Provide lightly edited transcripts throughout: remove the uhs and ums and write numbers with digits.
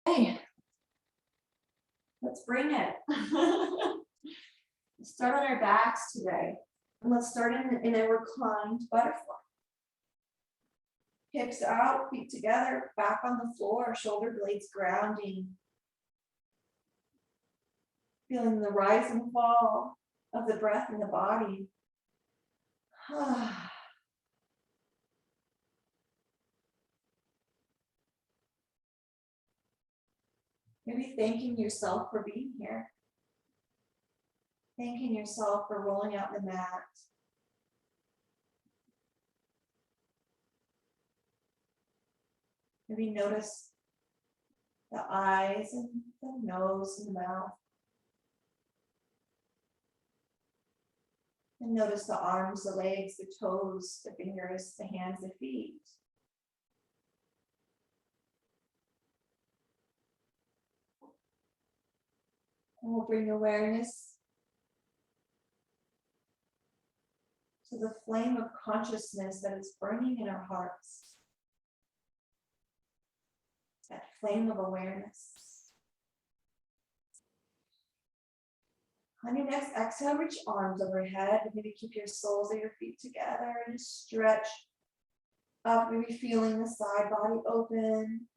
Okay, let's bring it. Start on our backs today. And let's start in a reclined butterfly. Hips out, feet together, back on the floor, shoulder blades grounding. Feeling the rise and fall of the breath in the body. Maybe thanking yourself for being here. Thanking yourself for rolling out the mat. Maybe notice the eyes and the nose and the mouth. And notice the arms, the legs, the toes, the fingers, the hands, the feet. And we'll bring awareness to the flame of consciousness that is burning in our hearts. That flame of awareness. On your next exhale, reach arms overhead. Maybe keep your soles of your feet together and just stretch up, maybe feeling the side body open.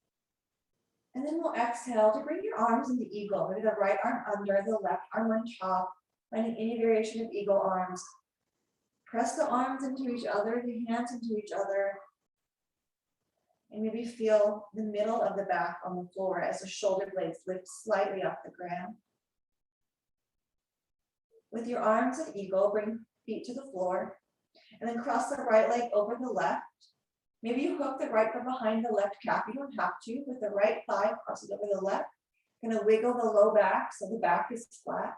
And then we'll exhale to bring your arms into eagle. Maybe the right arm under, the left arm on top, finding any variation of eagle arms. Press the arms into each other, the hands into each other. And maybe feel the middle of the back on the floor as the shoulder blades lift slightly off the ground. With your arms at eagle, bring feet to the floor. And then cross the right leg over the left. Maybe you hook the right foot behind the left calf. You don't have to. With the right thigh crosses over the left. Gonna wiggle the low back so the back is flat.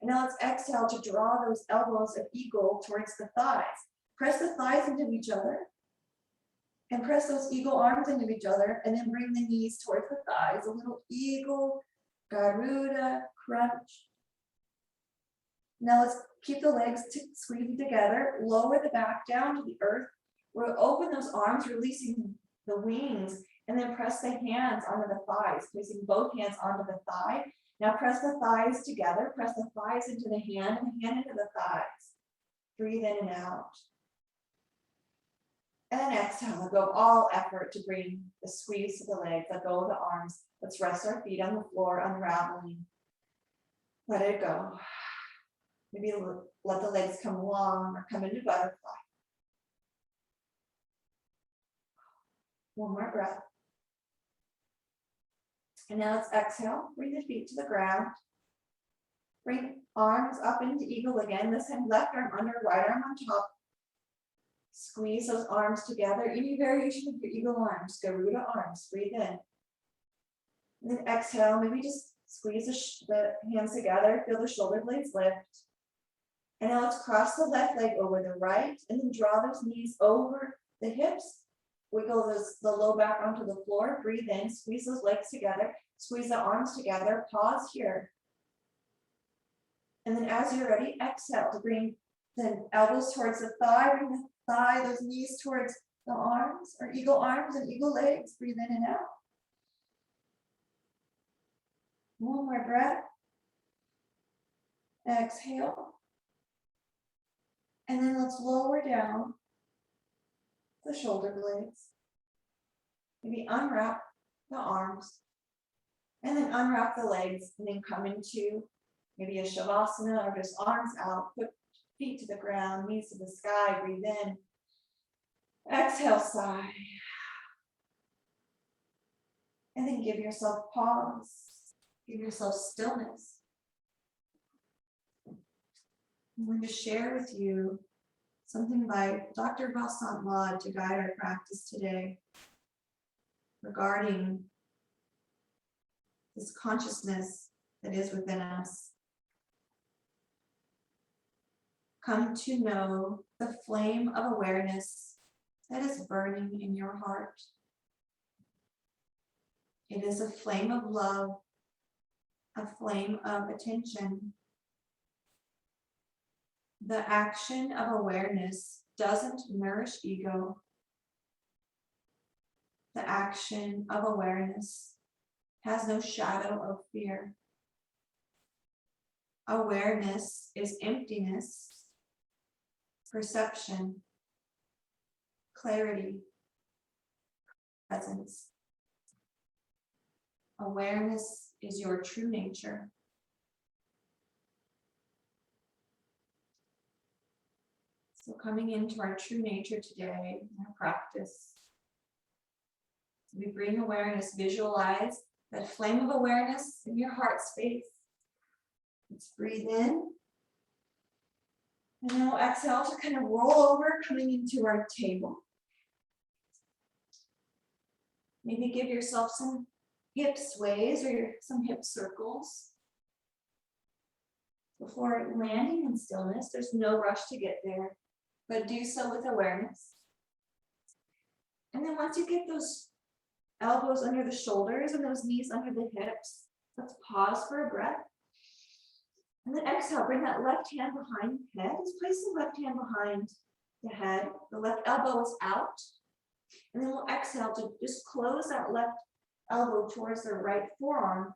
And now let's exhale to draw those elbows of eagle towards the thighs. Press the thighs into each other. And press those eagle arms into each other. And then bring the knees towards the thighs. A little eagle, Garuda, crunch. Now let's keep the legs squeezing together. Lower the back down to the earth. We'll open those arms, releasing the wings, and then press the hands onto the thighs, placing both hands onto the thigh. Now press the thighs together, press the thighs into the hand and the hand into the thighs. Breathe in and out. And then exhale, let go of all effort to bring the squeeze to the legs, let go of the arms. Let's rest our feet on the floor, unraveling. Let it go. Maybe let the legs come long or come into butterfly. One more breath. And now let's exhale. Bring the feet to the ground. Bring arms up into eagle again. This time, left arm under, right arm on top. Squeeze those arms together. Any variation of your eagle arms, Garuda arms. Breathe in. And then exhale. Maybe just squeeze the hands together. Feel the shoulder blades lift. And now let's cross the left leg over the right. And then draw those knees over the hips. Wiggle the low back onto the floor. Breathe in. Squeeze those legs together. Squeeze the arms together. Pause here. And then as you're ready, exhale to bring the elbows towards the thigh. Bring the thigh, those knees towards the arms, or eagle arms and eagle legs. Breathe in and out. One more breath. Exhale. And then let's lower down the shoulder blades. Maybe unwrap the arms. And then unwrap the legs. And then come into maybe a shavasana or just arms out. Put feet to the ground, knees to the sky. Breathe in. Exhale, sigh. And then give yourself pause. Give yourself stillness. I'm going to share with you something by Dr. Vasant Lad to guide our practice today regarding this consciousness that is within us. Come to know the flame of awareness that is burning in your heart. It is a flame of love, a flame of attention. The action of awareness doesn't nourish ego. The action of awareness has no shadow of fear. Awareness is emptiness, perception, clarity, presence. Awareness is your true nature. So coming into our true nature today in our practice, we bring awareness, visualize that flame of awareness in your heart space. Let's breathe in. And then we'll exhale to kind of roll over, coming into our table. Maybe give yourself some hip sways or some hip circles. Before landing in stillness, there's no rush to get there, but do so with awareness. And then once you get those elbows under the shoulders and those knees under the hips, let's pause for a breath. And then exhale, bring that left hand behind the head. Just place the left hand behind the head. The left elbow is out. And then we'll exhale to just close that left elbow towards the right forearm.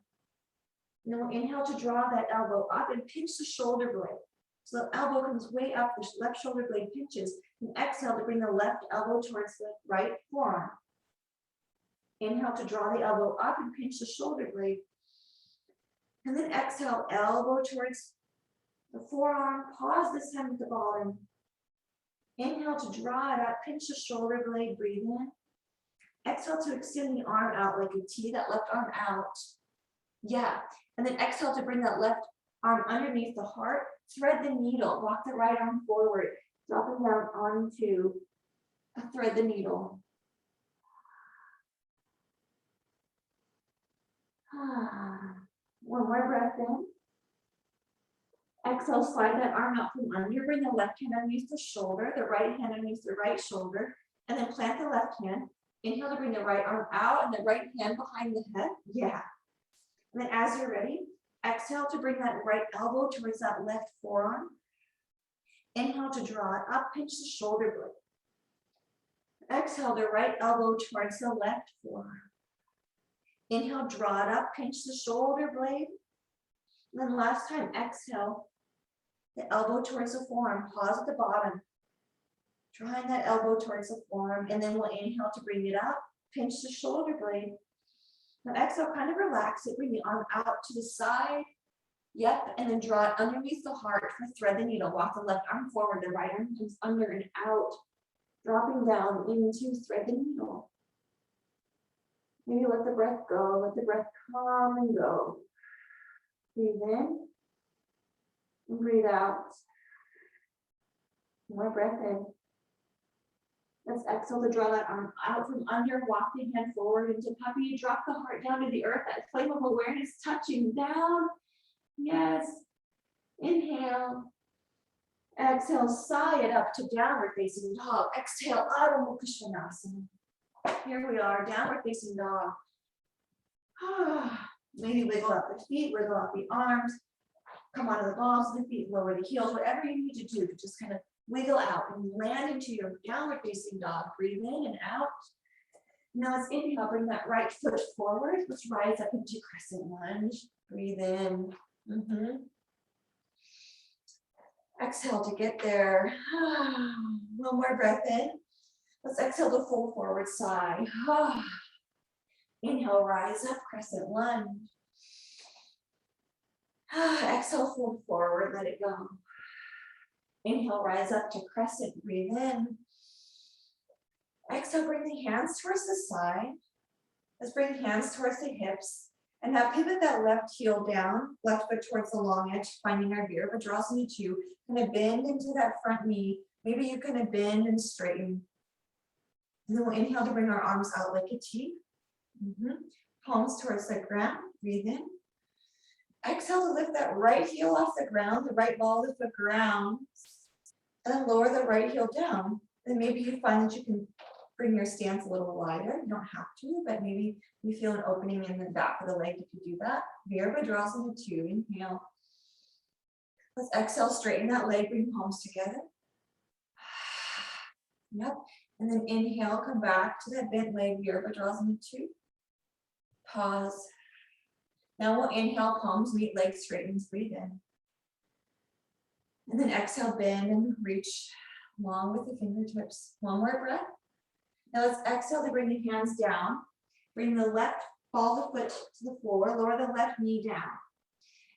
And then we'll inhale to draw that elbow up and pinch the shoulder blade. So the elbow comes way up, the left shoulder blade pinches. And exhale to bring the left elbow towards the right forearm. Inhale to draw the elbow up and pinch the shoulder blade. And then exhale, elbow towards the forearm. Pause this time at the bottom. Inhale to draw it up, pinch the shoulder blade, breathe in. Exhale to extend the arm out like a T, that left arm out. Yeah. And then exhale to bring that left arm underneath the heart. Thread the needle, walk the right arm forward, dropping down onto thread the needle. One more breath in. Exhale, slide that arm out from under. Bring the left hand underneath the shoulder, the right hand underneath the right shoulder, and then plant the left hand. Inhale to bring the right arm out and the right hand behind the head. Yeah. And then as you're ready, exhale to bring that right elbow towards that left forearm. Inhale to draw it up, pinch the shoulder blade. Exhale the right elbow towards the left forearm. Inhale, draw it up, pinch the shoulder blade. And then last time, exhale, the elbow towards the forearm, pause at the bottom. Drawing that elbow towards the forearm, and then we'll inhale to bring it up, pinch the shoulder blade. Now exhale, kind of relax it, bring the arm out to the side. Yep, and then draw it underneath the heart for thread the needle. Walk the left arm forward, the right arm comes under and out, dropping down into thread the needle. Maybe let the breath go, let the breath come and go. Breathe in and breathe out. More breath in. Let's exhale to draw that arm out from under, walk the hand forward into puppy. Drop the heart down to the earth, that flame of awareness touching down. Yes. Inhale. Exhale, sigh it up to downward facing dog. Exhale, Adho Mukha Svanasana. Here we are, downward facing dog. Maybe wiggle up the feet, wiggle up the arms, come onto the balls of the feet, lower the heels, whatever you need to do to just kind of wiggle out and land into your downward facing dog. Breathe in and out. Now let's inhale, bring that right foot forward. Let's rise up into Crescent Lunge. Breathe in. Exhale to get there. One more breath in. Let's exhale to full forward sigh. Inhale, rise up, Crescent Lunge. Exhale, fold forward, let it go. Inhale, rise up to crescent, breathe in. Exhale, bring the hands towards the side. Let's bring hands towards the hips. And now pivot that left heel down, left foot towards the long edge, finding our Virabhadrasana 2. Kind of bend into that front knee. Maybe you kind of bend and straighten. And then we'll inhale to bring our arms out like a T. Palms towards the ground, breathe in. Exhale to lift that right heel off the ground, the right ball of the ground, and then lower the right heel down. And maybe you find that you can bring your stance a little wider. You don't have to, but maybe you feel an opening in the back of the leg if you do that. Virabhadrasana 2, inhale. Let's exhale, straighten that leg, bring palms together. Yep. And then inhale, come back to that bent leg, Virabhadrasana 2. Pause. Now we'll inhale, palms meet, legs straighten, breathe in. And then exhale, bend and reach long with the fingertips. One more breath. Now let's exhale to bring the hands down. Bring the left ball of the foot to the floor, lower the left knee down.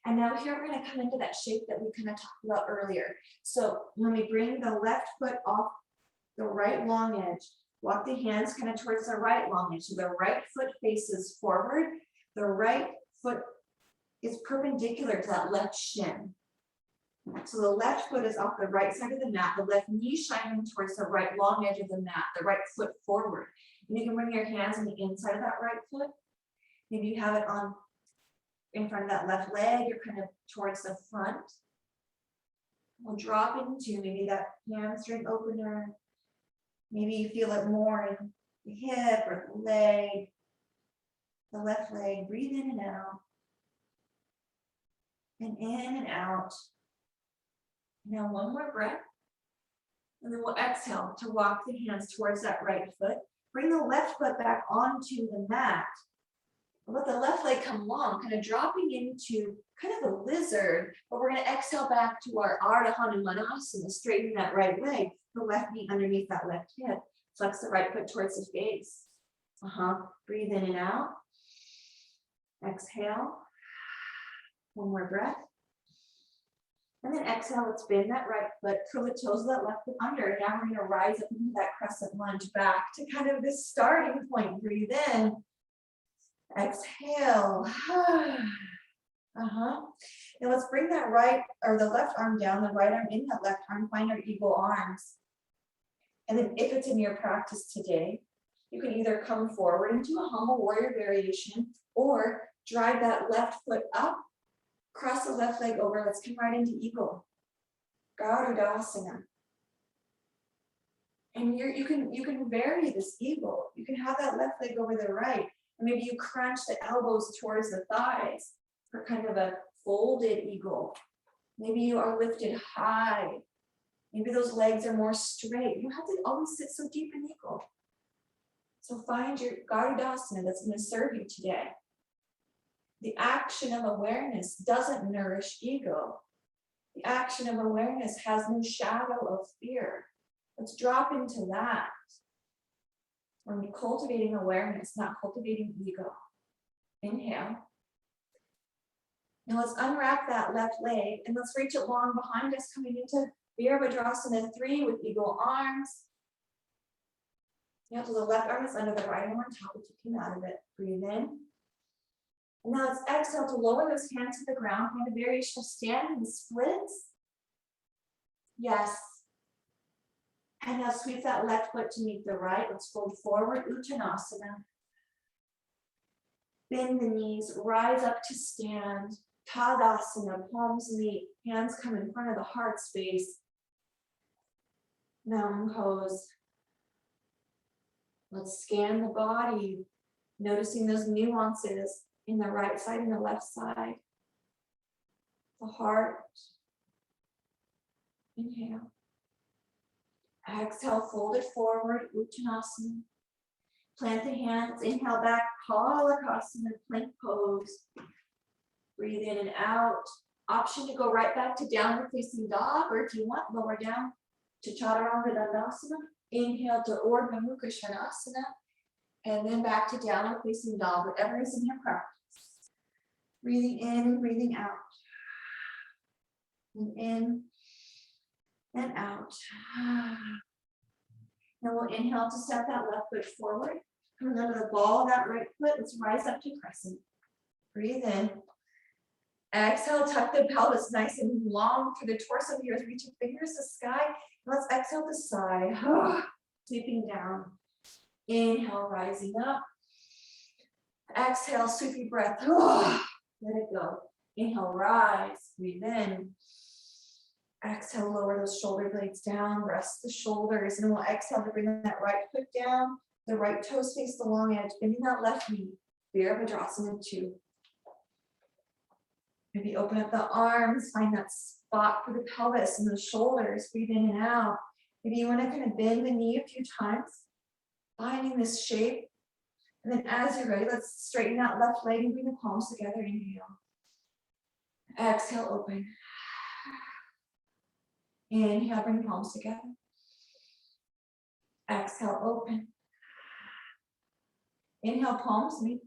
And now here we're going to come into that shape that we kind of talked about earlier. So when we bring the left foot off the right long edge, walk the hands kind of towards the right long edge. So the right foot faces forward. The right foot is perpendicular to that left shin. So the left foot is off the right side of the mat, the left knee shining towards the right long edge of the mat, the right foot forward. And you can bring your hands on the inside of that right foot. Maybe you have it on in front of that left leg, you're kind of towards the front. We'll drop into maybe that hamstring opener. Maybe you feel it more in the hip or the leg, the left leg. Breathe in and out. And in and out. Now one more breath. And then we'll exhale to walk the hands towards that right foot. Bring the left foot back onto the mat. Let the left leg come long, kind of dropping into kind of a lizard, but we're going to exhale back to our Ardha Hanumanasana, straighten that right leg, the left knee underneath that left hip, flex the right foot towards the face. Breathe in and out. Exhale. One more breath. And then exhale, let's bend that right foot, curl the toes of that left foot under. Now we're going to rise up into that crescent lunge back to kind of this starting point. Breathe in. Exhale. Now let's bring that right or the left arm down, the right arm in that left arm, find our eagle arms. And then if it's in your practice today, you can either come forward into a humble warrior variation or drive that left foot up, cross the left leg over. Let's come right into eagle. Garudasana. And you can vary this eagle. You can have that left leg over the right. And maybe you crunch the elbows towards the thighs for kind of a folded eagle. Maybe you are lifted high. Maybe those legs are more straight. You don't have to always sit so deep in eagle. So find your Garudasana that's going to serve you today. The action of awareness doesn't nourish ego. The action of awareness has no shadow of fear. Let's drop into that. We're cultivating awareness, not cultivating ego. Inhale. Now let's unwrap that left leg and let's reach it long behind us, coming into Virabhadrasana 3 with eagle arms. Now so the left arm is under the right arm on top, we came out of it. Breathe in. And now let's exhale to lower those hands to the ground, find a variation of standing splits. Yes. And now sweep that left foot to meet the right. Let's fold forward, Uttanasana. Bend the knees, rise up to stand. Tadasana, palms meet, hands come in front of the heart space. Mountain pose. Let's scan the body, noticing those nuances in the right side and the left side. The heart. Inhale. Exhale, fold it forward, Uttanasana. Plant the hands, inhale back, Palakasana, plank pose. Breathe in and out. Option to go right back to downward facing dog, or if you want, lower down to Chaturanga Dandasana. Inhale to Urdhva Mukha Svanasana, and then back to downward facing dog, whatever is in your practice. Breathing in and breathing out. And in and out. Now we'll inhale to step that left foot forward. Coming under the ball of that right foot, let's rise up to crescent. Breathe in. Exhale, tuck the pelvis nice and long through the torso here. Reach your fingers to sky. Let's exhale to sigh. Sweeping down. Inhale, rising up. Exhale, sweepy breath. Let it go. Inhale, rise. Breathe in. Exhale, lower those shoulder blades down. Rest the shoulders. And we'll exhale to bring that right foot down. The right toes face the long edge. Bending that left knee. Virabhadrasana 2. Maybe open up the arms, find that spot for the pelvis and the shoulders, breathe in and out. Maybe you want to kind of bend the knee a few times, finding this shape And then as you're ready, let's straighten that left leg and bring the palms together. Inhale. Exhale, open. Inhale, bring the palms together. Exhale, open. Inhale, palms meet.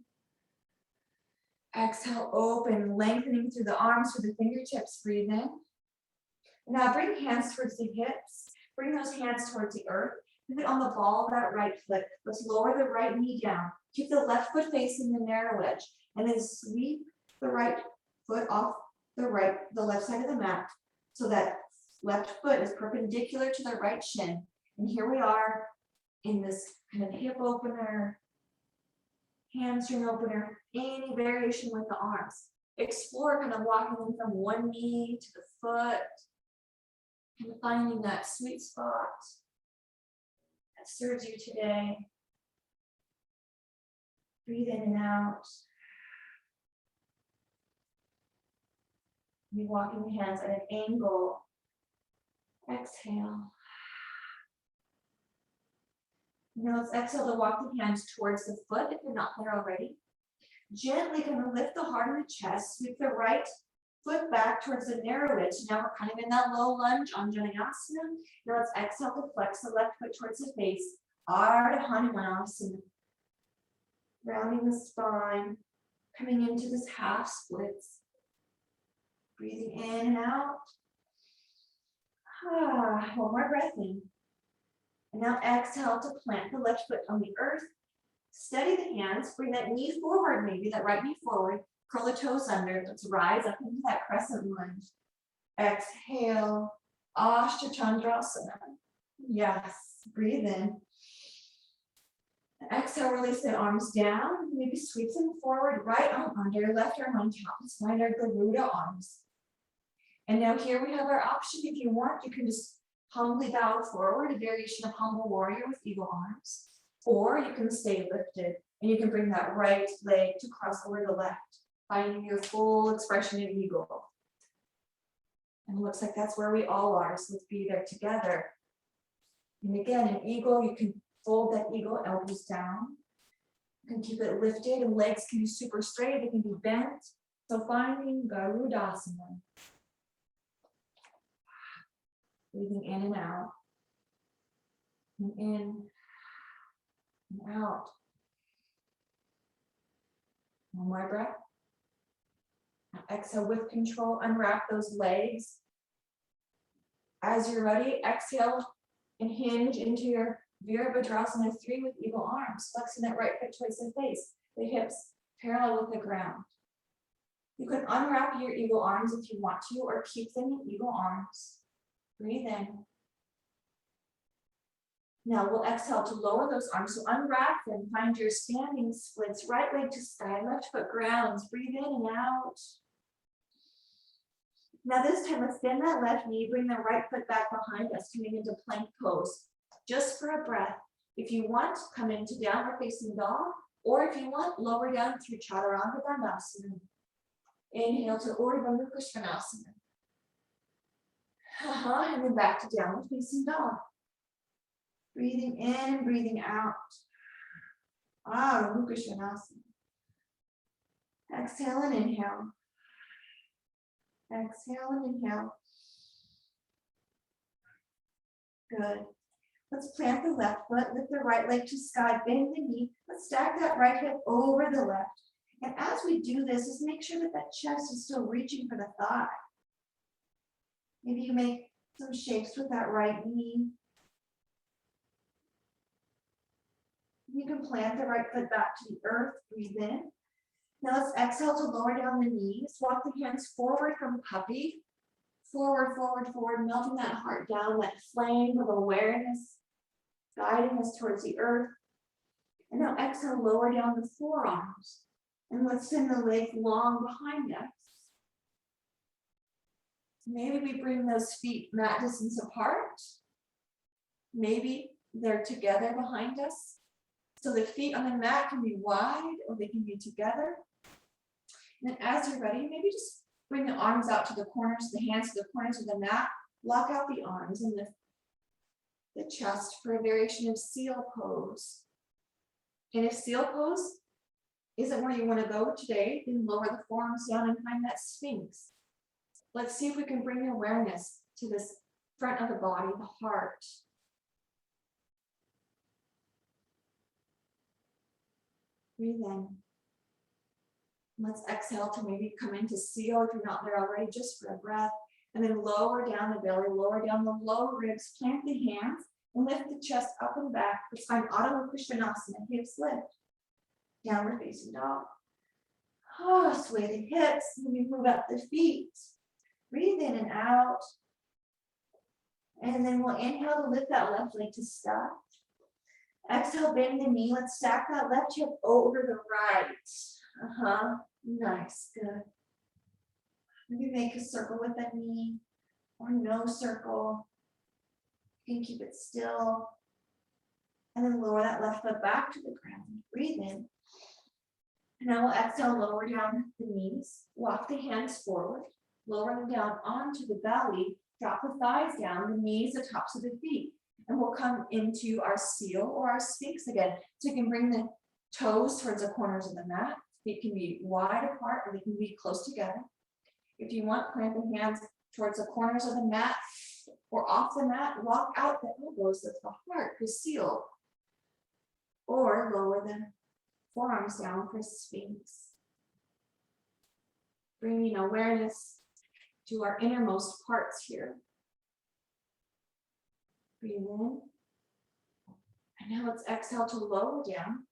Exhale, open, lengthening through the arms, through the fingertips. Breathe in. Now bring hands towards the hips. Bring those hands towards the earth. Pivot on the ball of that right foot. Let's lower the right knee down. Keep the left foot facing the narrow edge. And then sweep the right foot off the left side of the mat. So that left foot is perpendicular to the right shin. And here we are in this kind of hip opener, hamstring opener, any variation with the arms. Explore kind of walking them from one knee to the foot, and finding that sweet spot that serves you today. Breathe in and out. You're walking the hands at an angle. Exhale. Now let's exhale to walk the hands towards the foot if you're not there already. Gently kind of lift the heart in the chest, sweep the right foot back towards the narrow edge. Now we're kind of in that low lunge on Tadasana. Now let's exhale to flex the left foot towards the face. Ardha Hanumanasana. Rounding the spine, coming into this half splits. Breathing in and out. One more breath in. And now exhale to plant the left foot on the earth. Steady the hands, bring that knee forward, maybe that right knee forward. Curl the toes under. Let's rise up into that crescent lunge. Exhale, Ashtandrasana. Yes, breathe in. Exhale, release the arms down. Maybe sweep them forward, right arm under, left arm on top. Let's find our Garuda arms. And now here we have our option. If you want, you can just humbly bow forward, a variation of humble warrior with eagle arms. Or you can stay lifted and you can bring that right leg to cross over the left, finding your full expression of eagle. And it looks like that's where we all are. So let's be there together. And again, in eagle, you can fold that eagle, elbows down. You can keep it lifted and legs can be super straight. They can be bent. So finding Garudasana. Breathing in and out. And in and out. One more breath. Now exhale with control. Unwrap those legs. As you're ready, exhale and hinge into your Virabhadrasana 3 with eagle arms, flexing that right foot towards the face, the hips parallel with the ground. You can unwrap your eagle arms if you want to, or keep them in eagle arms. Breathe in. Now we'll exhale to lower those arms. So unwrap them, find your standing splits, right leg to sky, left foot grounds. Breathe in and out. Now this time, let's bend that left knee, bring the right foot back behind us, coming into plank pose. Just for a breath. If you want, come into downward facing dog, or if you want, lower down through Chaturanga Dandasana. Inhale to Urdhva Mukha Svanasana. And then back to downward facing dog. Breathing in, breathing out. Mukha Svanasana. Exhale and inhale. Exhale and inhale. Good. Let's plant the left foot, lift the right leg to sky, bend the knee. Let's stack that right hip over the left. And as we do this, just make sure that that chest is still reaching for the thigh. Maybe you make some shapes with that right knee. You can plant the right foot back to the earth, breathe in. Now let's exhale to lower down the knees. Walk the hands forward from puppy. Forward, forward, forward, melting that heart down, that flame of awareness, guiding us towards the earth. And now exhale, lower down the forearms. And let's send the legs long behind us. Maybe we bring those feet mat distance apart. Maybe they're together behind us. So the feet on the mat can be wide or they can be together. And then as you're ready, maybe just bring the arms out to the corners, the hands to the corners of the mat. Lock out the arms and the chest for a variation of seal pose. And if seal pose isn't where you want to go today, then lower the forearms down and find that Sphinx. Let's see if we can bring awareness to this front of the body, the heart. Breathe in. Let's exhale to maybe come into seal if you're not there already, just for a breath. And then lower down the belly, lower down the lower ribs, plant the hands, and lift the chest up and back. Let's find Pursvottanasana, hips lift. Downward facing dog. Oh, sway the hips, maybe move up the feet. Breathe in and out. And then we'll inhale to lift that left leg to stop. Exhale, bend the knee. Let's stack that left hip over the right. Nice, good. Maybe make a circle with that knee or no circle. You can keep it still. And then lower that left foot back to the ground. Breathe in. And now we'll exhale, lower down the knees. Walk the hands forward. Lower them down onto the belly. Drop the thighs down, the knees, the tops of the feet. And we'll come into our seal or our Sphinx again. So you can bring the toes towards the corners of the mat. Feet can be wide apart or they can be close together. If you want, plant the hands towards the corners of the mat or off the mat. Walk out the elbows of the heart for seal. Or lower the forearms down for Sphinx. Bringing awareness to our innermost parts here. Breathe in. And now let's exhale to lower down.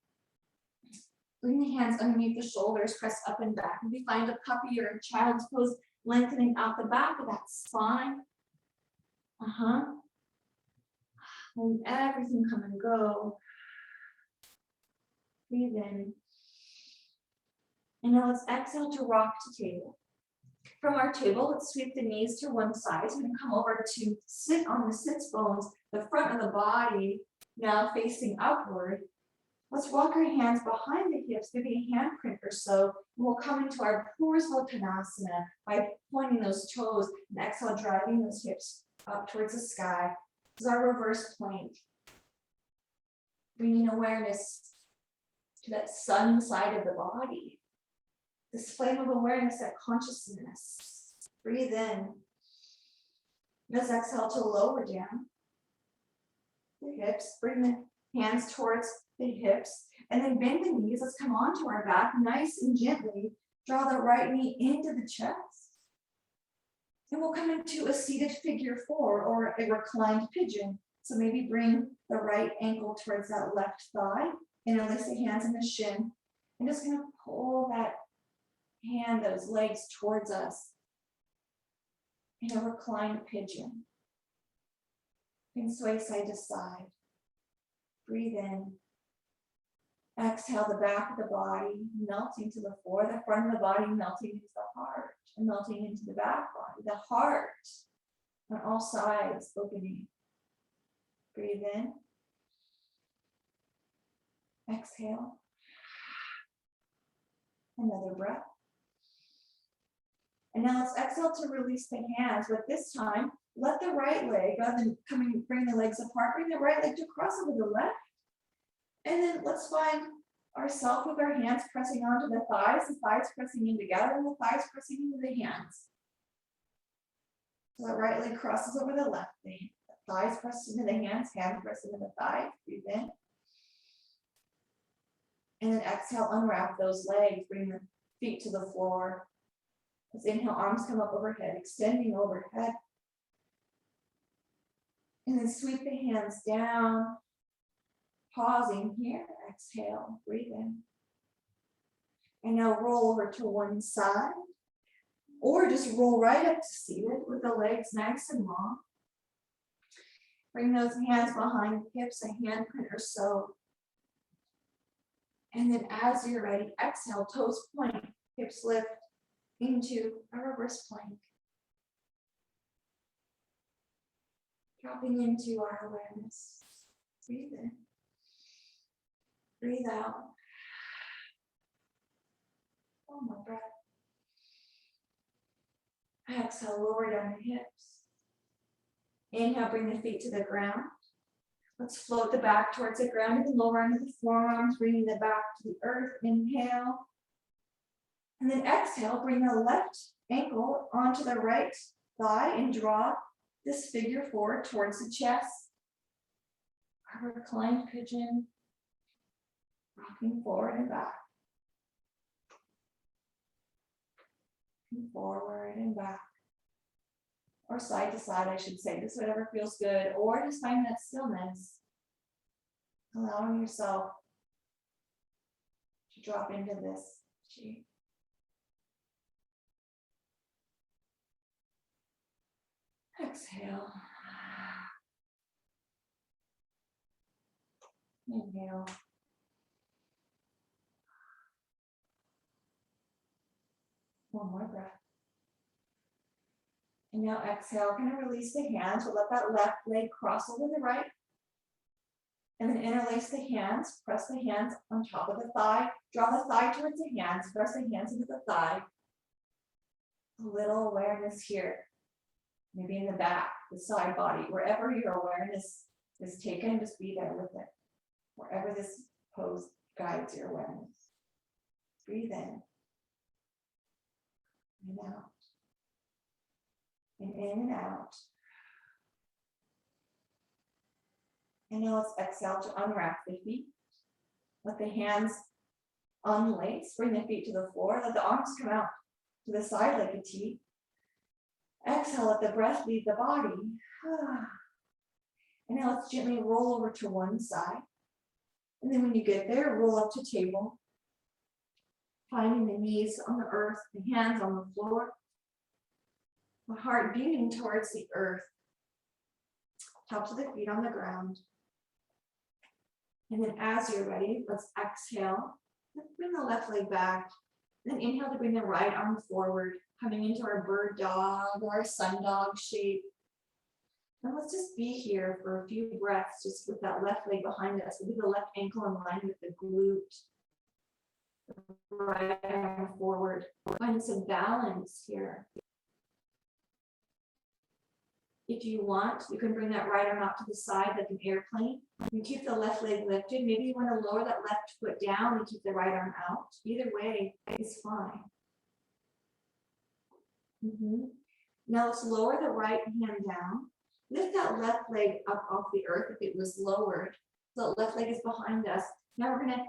Bring the hands underneath the shoulders, press up and back. Maybe find a puppy or a child's pose, lengthening out the back of that spine. And everything come and go. Breathe in. And now let's exhale to rock to table. From our table, let's sweep the knees to one side. So we can come over to sit on the sits bones, the front of the body, now facing upward. Let's walk our hands behind the hips, maybe a handprint or so. And we'll come into our Pursvottanasana by pointing those toes and exhale, driving those hips up towards the sky. This is our reverse plank. Bringing awareness to that sun side of the body. This flame of awareness, that consciousness. Breathe in. Let's exhale to lower down the hips. Bring the hands towards the hips. And then bend the knees. Let's come onto our back nice and gently. Draw the right knee into the chest. And we'll come into a seated figure four or a reclined pigeon. So maybe bring the right ankle towards that left thigh. And release the hands in the shin. I'm just going to pull that hand, those legs towards us in a reclined pigeon. And sway side to side. Breathe in. Exhale the back of the body, melting to the floor, the front of the body melting into the heart, and melting into the back body, the heart on all sides opening. Breathe in. Exhale. Another breath. And now let's exhale to release the hands, but this time, let the right leg, rather than bring the legs apart, bring the right leg to cross over the left. And then let's find ourselves with our hands pressing onto the thighs pressing in together, and the thighs pressing into the hands. So the right leg crosses over the left, the thighs press into the hands press into the thighs. Breathe in. And then exhale, unwrap those legs, bring the feet to the floor. Let's inhale, arms come up overhead, extending overhead. And then sweep the hands down, pausing here, exhale, breathe in. And now roll over to one side, or just roll right up to seated with the legs nice and long. Bring those hands behind the hips, a handprint or so. And then as you're ready, exhale, toes point, hips lift into a reverse plank. Dropping into our awareness. Breathe in. Breathe out. One more breath. Exhale, lower down the hips. Inhale, bring the feet to the ground. Let's float the back towards the ground and the lower end of the forearms, bringing the back to the earth. Inhale. And then exhale, bring the left ankle onto the right thigh and draw this figure forward towards the chest. Our reclined pigeon, rocking forward and back. Forward and back. Or side to side, I should say. Just whatever feels good. Or just find that stillness. Allowing yourself to drop into this shape. Exhale. Inhale. One more breath. And now exhale, kind of release the hands. We'll let that left leg cross over the right. And then interlace the hands, press the hands on top of the thigh. Draw the thigh towards the hands, press the hands into the thigh. A little awareness here. Maybe in the back, the side body, wherever your awareness is taken, just be there with it. Wherever this pose guides your awareness. Breathe in. And out. And in and out. And now let's exhale to unwrap the feet. Let the hands unlace. Bring the feet to the floor. Let the arms come out to the side like a T. Exhale, let the breath leave the body. And now let's gently roll over to one side. And then when you get there, roll up to table. Finding the knees on the earth, the hands on the floor. The heart beating towards the earth. Tops of the feet on the ground. And then as you're ready, let's exhale. Let's bring the left leg back. Then inhale to bring the right arm forward, coming into our bird dog or our sun dog shape. And let's just be here for a few breaths, just with that left leg behind us. We'll do the left ankle in line with the glute. Right arm forward. Find some balance here. If you want, you can bring that right arm out to the side like an airplane. You keep the left leg lifted. Maybe you want to lower that left foot down and keep the right arm out. Either way is fine. Now let's lower the right hand down. Lift that left leg up off the earth if it was lowered. So the left leg is behind us. Now we're going to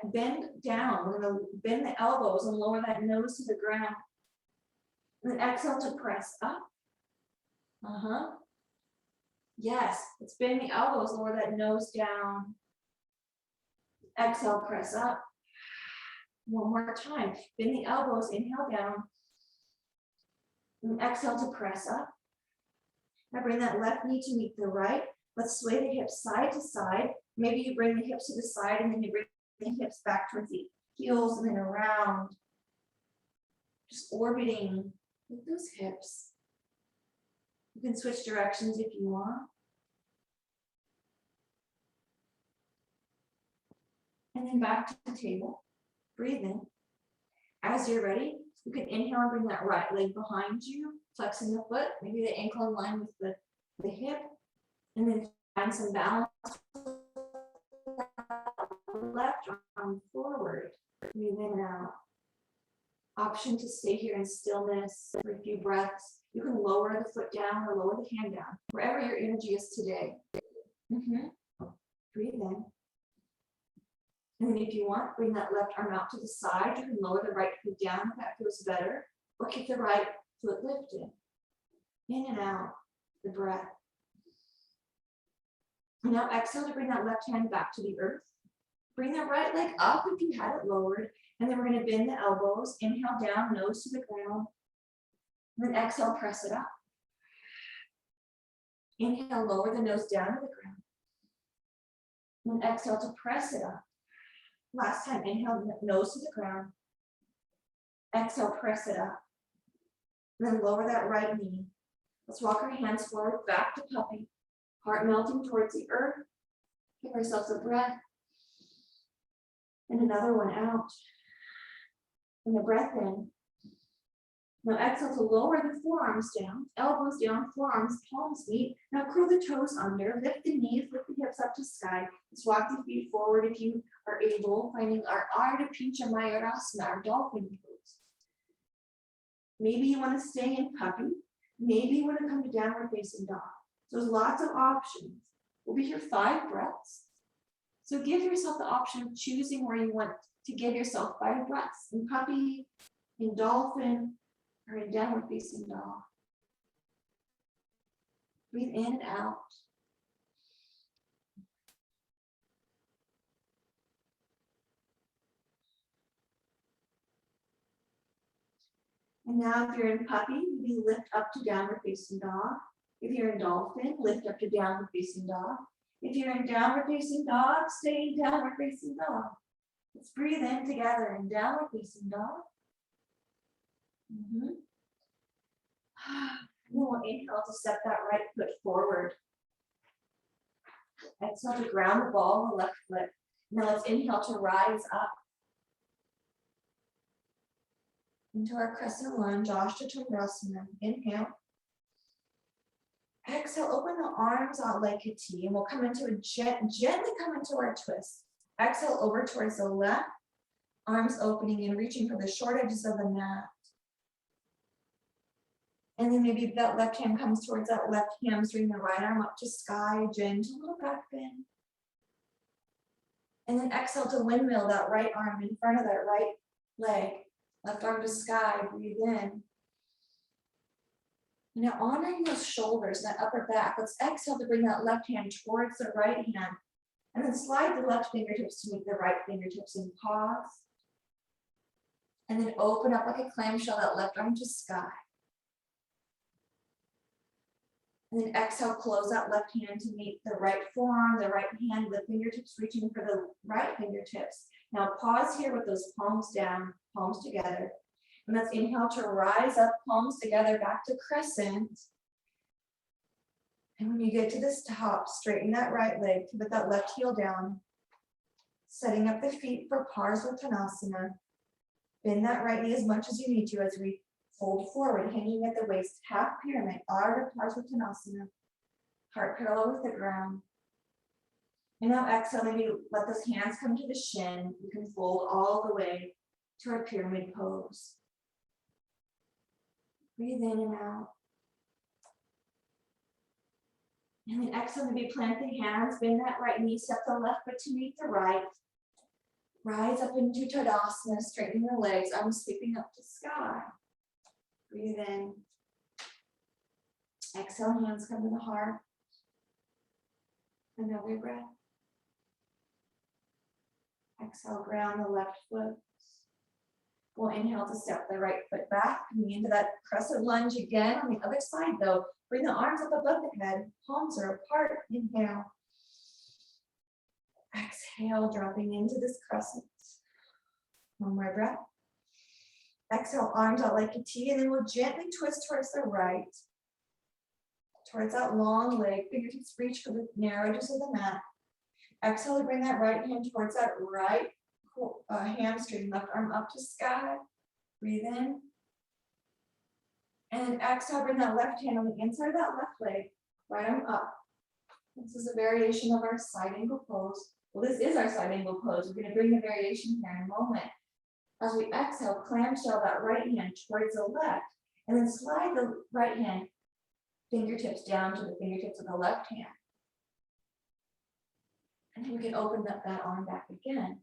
bend down. We're going to bend the elbows and lower that nose to the ground. And then exhale to press up. Yes, let's bend the elbows, lower that nose down. Exhale, press up. One more time. Bend the elbows, inhale down. And exhale to press up. Now bring that left knee to meet the right. Let's sway the hips side to side. Maybe you bring the hips to the side and then you bring the hips back towards the heels and then around. Just orbiting with those hips. You can switch directions if you want. And then back to the table. Breathe in. As you're ready, you can inhale and bring that right leg behind you, flexing the foot, maybe the ankle in line with the hip, and then find some balance. Left arm forward. Breathe in and out. Option to stay here in stillness for a few breaths. You can lower the foot down or lower the hand down, wherever your energy is today. Breathe in. And then if you want, bring that left arm out to the side. You can lower the right foot down if that feels better, or keep the right foot lifted. In and out, the breath. And now exhale to bring that left hand back to the earth. Bring the right leg up if you had it lowered. And then we're going to bend the elbows. Inhale down, nose to the ground. Then exhale, press it up. Inhale, lower the nose down to the ground. Then exhale to press it up. Last time, inhale, nose to the ground. Exhale, press it up. Then lower that right knee. Let's walk our hands forward, back to puppy. Heart melting towards the earth. Give ourselves a breath. And another one out. And a breath in. Now exhale to lower the forearms down, elbows down, forearms, palms meet. Now curl the toes under, lift the knees, lift the hips up to sky. Let's walk the feet forward if you are able, finding our Ardha Pincha Mayurasana, our dolphin pose. Maybe you want to stay in puppy. Maybe you want to come to downward facing dog. So there's lots of options. We'll be here 5 breaths. So give yourself the option of choosing where you want to give yourself 5 breaths. In puppy, in dolphin, or in downward facing dog. Breathe in and out. And now if you're in puppy, maybe lift up to downward facing dog. If you're in dolphin, lift up to downward facing dog. If you're in downward facing dog, stay in downward facing dog. Let's breathe in together in downward facing dog. And then we'll inhale to step that right foot forward. Exhale to ground the ball on the left foot. Now let's inhale to rise up into our Crescent Lunge, Tadasana. Inhale. Exhale, open the arms out like a T, and we'll come into a gently come into our twist. Exhale over towards the left, arms opening and reaching for the short edges of the mat. And then maybe that left hand comes towards that left hamstring, the right arm up to sky, gentle little back bend. And then exhale to windmill that right arm in front of that right leg, left arm to sky, breathe in. Now honoring those shoulders, that upper back, let's exhale to bring that left hand towards the right hand, and then slide the left fingertips to meet the right fingertips and pause. And then open up like a clamshell, that left arm to sky. And then exhale, close that left hand to meet the right forearm, the right hand, the fingertips reaching for the right fingertips. Now pause here with those palms down, palms together. And let's inhale to rise up, palms together, back to crescent. And when you get to this top, straighten that right leg, put that left heel down. Setting up the feet for Pursvottanasana. Bend that right knee as much as you need to as we fold forward, hanging at the waist, half pyramid, Ardha Pursvottanasana. Heart parallel with the ground. And now exhale, maybe let those hands come to the shin. You can fold all the way to our pyramid pose. Breathe in and out. And then exhale, maybe plant the hands, bend that right knee, step the left foot to meet the right. Rise up into Tadasana, straighten the legs, arms sweeping up to sky. Breathe in. Exhale, hands come to the heart. Another breath. Exhale, ground the left foot. We'll inhale to step the right foot back, coming into that crescent lunge again. On the other side though, bring the arms up above the head, palms are apart. Inhale. Exhale, dropping into this crescent. One more breath. Exhale, arms out like a T, and then we'll gently twist towards the right, towards that long leg. Fingertips reach for the narrow edges of the mat. Exhale to bring that right hand towards that right hamstring, left arm up to sky. Breathe in. And then exhale, bring that left hand on the inside of that left leg, right arm up. This is a variation of our side angle pose. Well, this is our side angle pose. We're going to bring the variation here in a moment. As we exhale, clamshell that right hand towards the left, and then slide the right hand fingertips down to the fingertips of the left hand. And then we can open up that arm back again.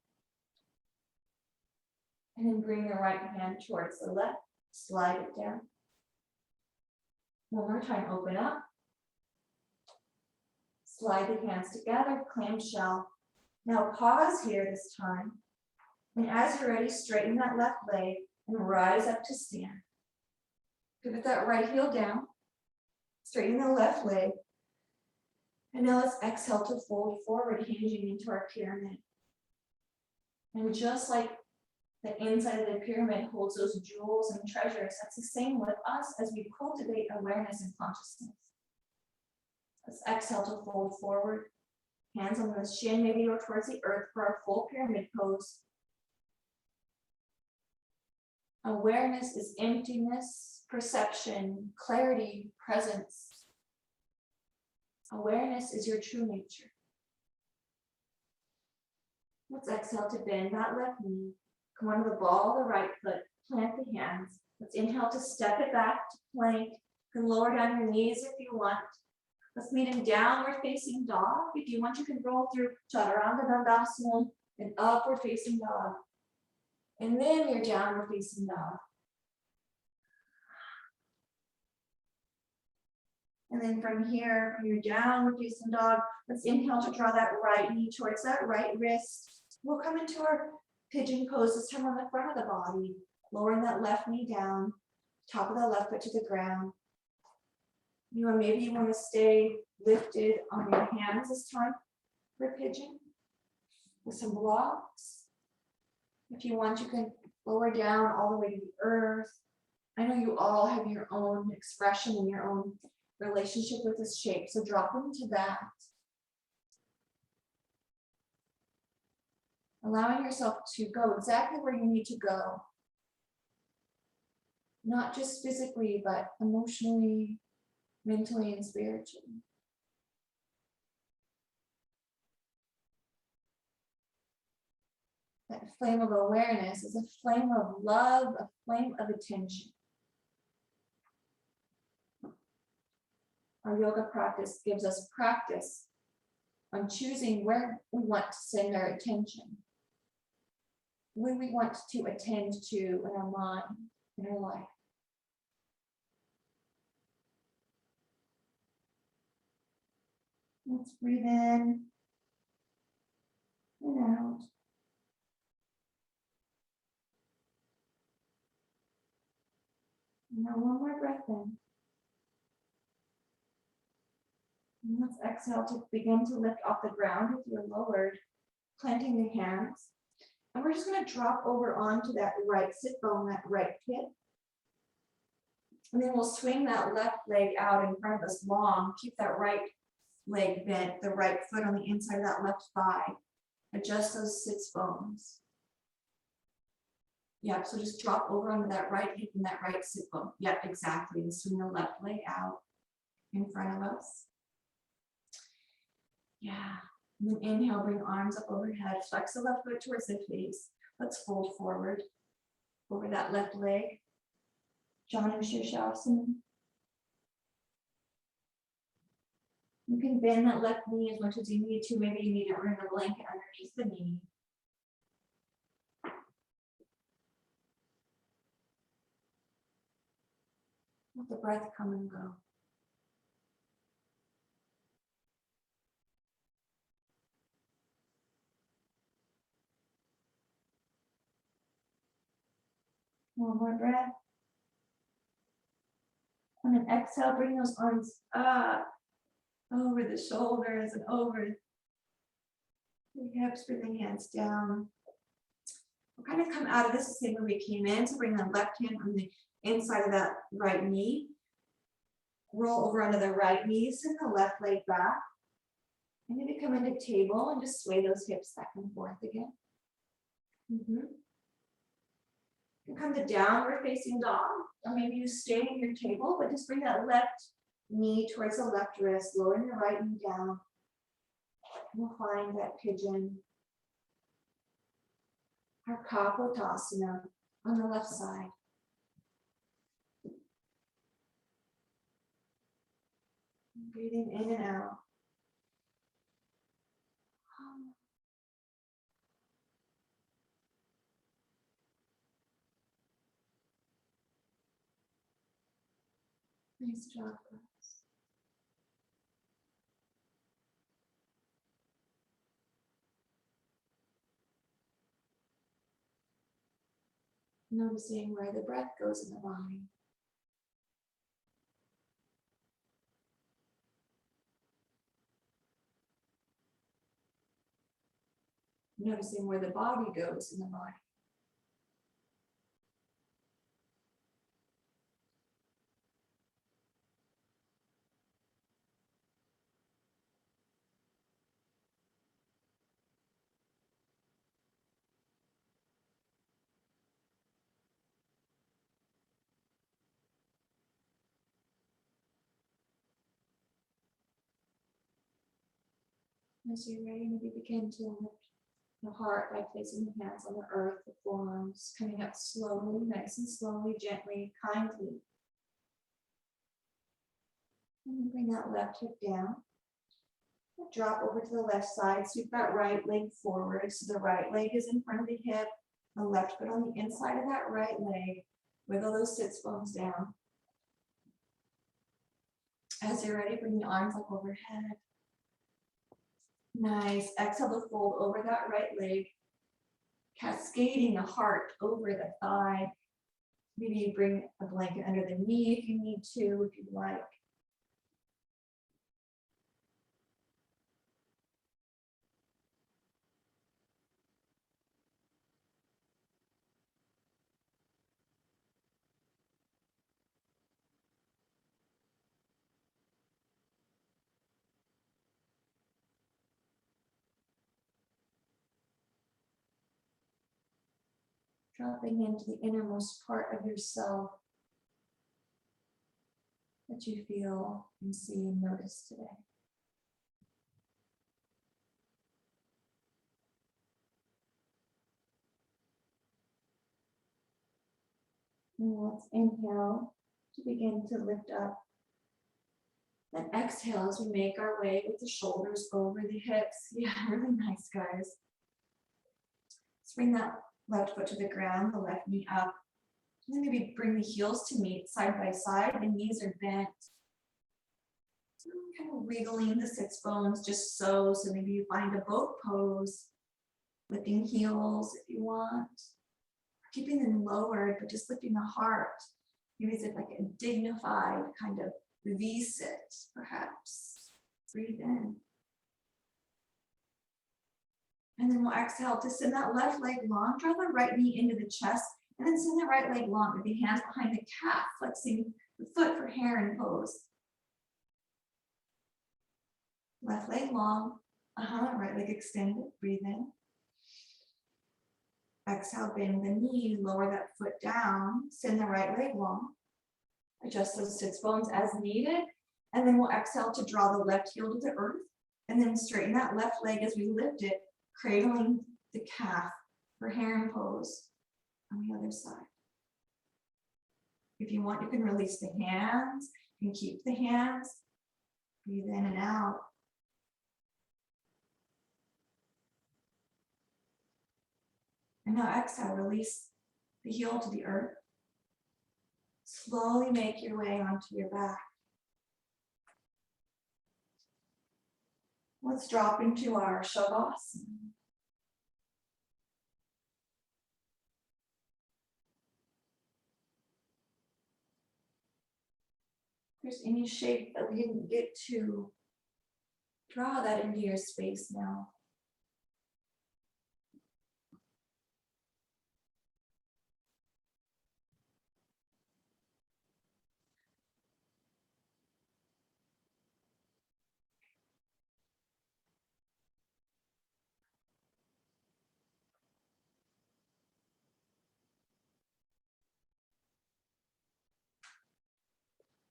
And then bring the right hand towards the left, slide it down. One more time, open up. Slide the hands together, clamshell. Now pause here this time. And as you're ready, straighten that left leg and rise up to stand. Pivot that right heel down. Straighten the left leg. And now let's exhale to fold forward, hinging into our pyramid. And just like the inside of the pyramid holds those jewels and treasures, that's the same with us as we cultivate awareness and consciousness. Let's exhale to fold forward. Hands on the shin, maybe go towards the earth for our full pyramid pose. Awareness is emptiness, perception, clarity, presence. Awareness is your true nature. Let's exhale to bend that left knee. Come onto the ball of the right foot, plant the hands. Let's inhale to step it back to plank. You can lower down your knees if you want. Let's meet in downward facing dog. If you want, you can roll through Tadasana and upward facing dog. And then your downward facing dog. And then from here, from your downward facing dog, let's inhale to draw that right knee towards that right wrist. We'll come into our pigeon pose, this time on the front of the body, lowering that left knee down, top of the left foot to the ground. Maybe you want to stay lifted on your hands this time for pigeon with some blocks. If you want, you can lower down all the way to the earth. I know you all have your own expression and your own relationship with this shape, so drop into that. Allowing yourself to go exactly where you need to go. Not just physically, but emotionally, mentally, and spiritually. That flame of awareness is a flame of love, a flame of attention. Our yoga practice gives us practice on choosing where we want to send our attention, when we want to attend to in our mind, in our life. Let's breathe in and out. Now one more breath in. And let's exhale to begin to lift off the ground with your lowered, planting the hands. And we're just going to drop over onto that right sit bone, that right hip. And then we'll swing that left leg out in front of us long. Keep that right leg bent, the right foot on the inside of that left thigh. Adjust those sits bones. Yep, so just drop over onto that right hip and that right sit bone. Yep, exactly. And swing the left leg out in front of us. Yeah. And then inhale, bring arms up overhead. Flex the left foot towards the face. Let's fold forward over that left leg. Janu Shirshasana. You can bend that left knee as much as you need to. Maybe you need to bring a blanket underneath the knee. Let the breath come and go. One more breath. On an exhale, bring those arms up, over the shoulders and over the hips, bring the hands down. We'll kind of come out of this the same way we came in. So bring the left hand on the inside of that right knee. Roll over onto the right knee, send the left leg back. And maybe come into table and just sway those hips back and forth again. You come to downward facing dog, or maybe you stay in your table, but just bring that left knee towards the left wrist, lowering the right knee down. We'll find that pigeon. Our Pursvottanasana on the left side. Breathing in and out. Nice job, guys. Noticing where the breath goes in the body. Noticing where the body goes in the body. As you're ready, maybe begin to lift the heart by placing the hands on the earth, the forearms, coming up slowly, nice and slowly, gently, kindly. And then bring that left hip down. Drop over to the left side, sweep that right leg forward. So the right leg is in front of the hip, the left foot on the inside of that right leg. Wiggle those sits bones down. As you're ready, bring the arms up overhead. Nice. Exhale to fold over that right leg, cascading the heart over the thigh. Maybe you bring a blanket under the knee if you need to, if you'd like. Dropping into the innermost part of yourself that you feel and see and notice today. And let's inhale to begin to lift up. Then exhale as we make our way with the shoulders over the hips. Yeah, really nice, guys. Let's bring that left foot to the ground, the left knee up. And then maybe bring the heels to meet side by side. The knees are bent. So kind of wiggling the sits bones just so. So maybe you find a boat pose, lifting heels if you want. Keeping them lowered, but just lifting the heart. Maybe it's like a dignified kind of V-sit, perhaps. Breathe in. And then we'll exhale to send that left leg long, draw the right knee into the chest, and then send the right leg long with the hands behind the calf, flexing the foot for heron pose. Left leg long, right leg extended, breathe in. Exhale, bend the knee, lower that foot down, send the right leg long. Adjust those sits bones as needed. And then we'll exhale to draw the left heel to the earth. And then straighten that left leg as we lift it, cradling the calf for heron pose on the other side. If you want, you can release the hands. You can keep the hands. Breathe in and out. And now exhale, release the heel to the earth. Slowly make your way onto your back. Let's drop into our Shavasana. If there's any shape that we didn't get to, draw that into your space now.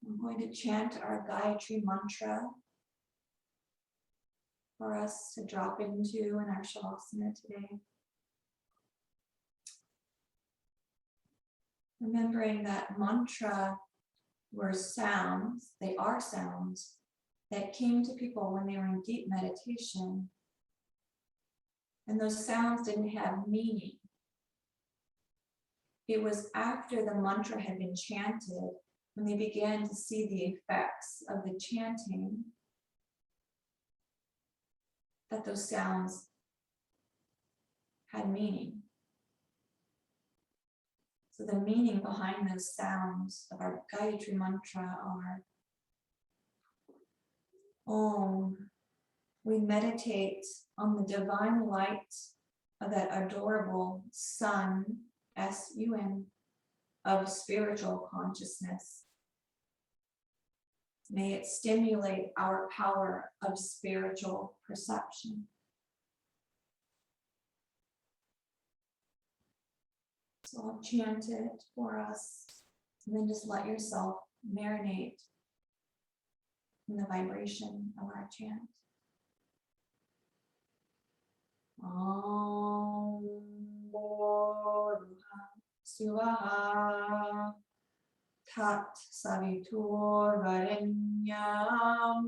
I'm going to chant our Gayatri Mantra for us to drop into in our Shavasana today. Remembering that mantra were sounds, they are sounds that came to people when they were in deep meditation. And those sounds didn't have meaning. It was after the mantra had been chanted, when they began to see the effects of the chanting, that those sounds had meaning. So the meaning behind those sounds of our Gayatri Mantra are Om. We meditate on the divine light of that adorable sun, S-U-N, of spiritual consciousness. May it stimulate our power of spiritual perception. So I'll chant it for us, and then just let yourself marinate in the vibration of our chant. Om Bhuruha Swaha Tat Savitur Varenyam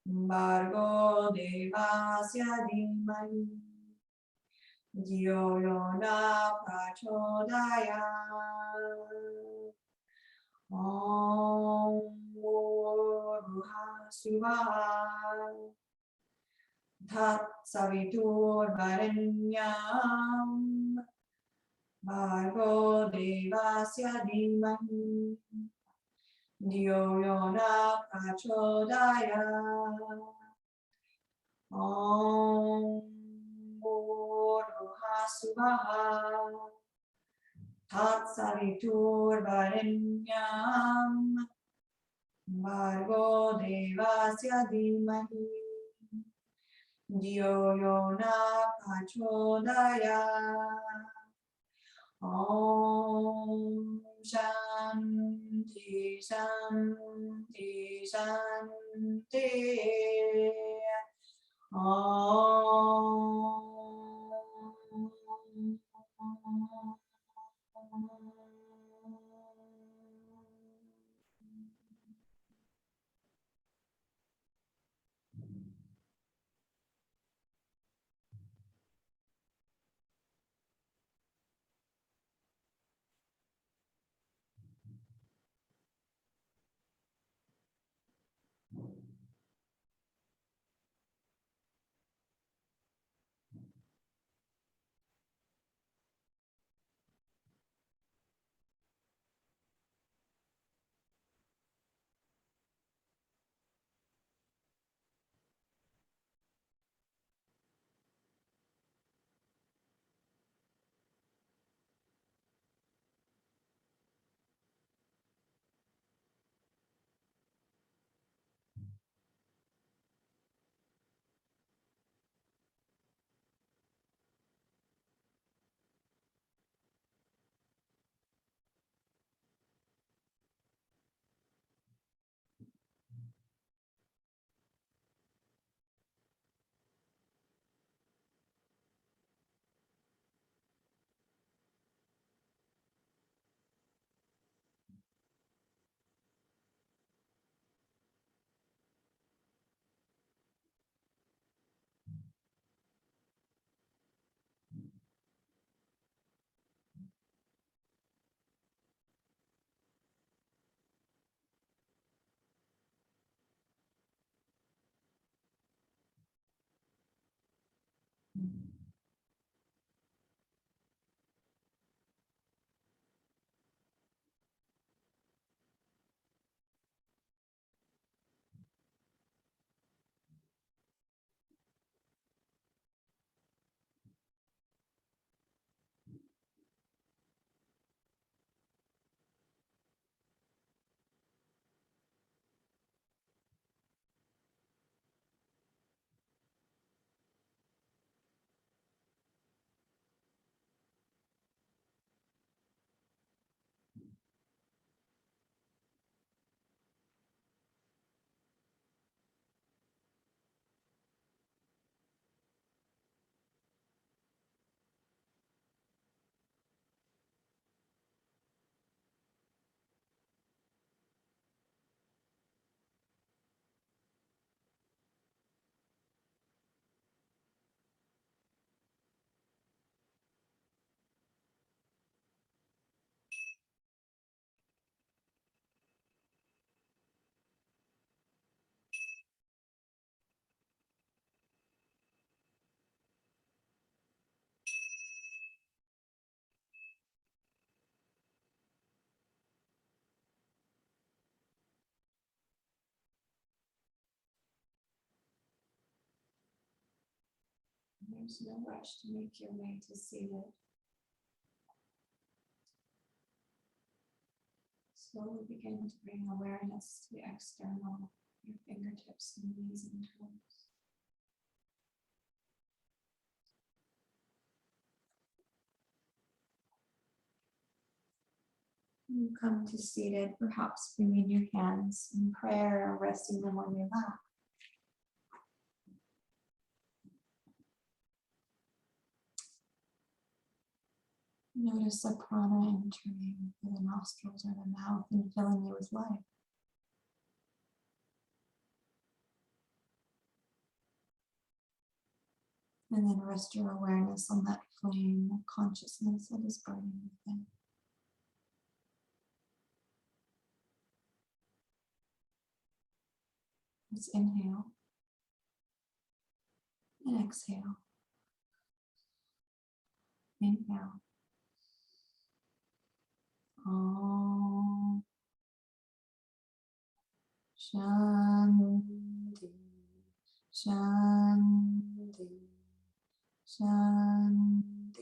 Bhargo Devasya Dhimahi Dhyo Yona Prachodayat. Om Bhuruha Swaha Tat Savitur Varenyam Bhargo Devasya Dhimahi Dhyo Yona Prachodayat. Om Bhuruha Swaha Tat Savitur Varenyam Bhargo Devasya Dhimahi Dhyo Yona Prachodayat. Om Shanti Shanti Shanti. There's no rush to make your way to seated. Slowly begin to bring awareness to the external, your fingertips, knees, and toes. When you come to seated, perhaps bringing your hands in prayer or resting them on your lap. Notice the prana entering through the nostrils or the mouth and filling you with life. And then rest your awareness on that flame of consciousness that is burning within. Let's inhale and exhale. Inhale. Om Shanti, Shanti, Shanti.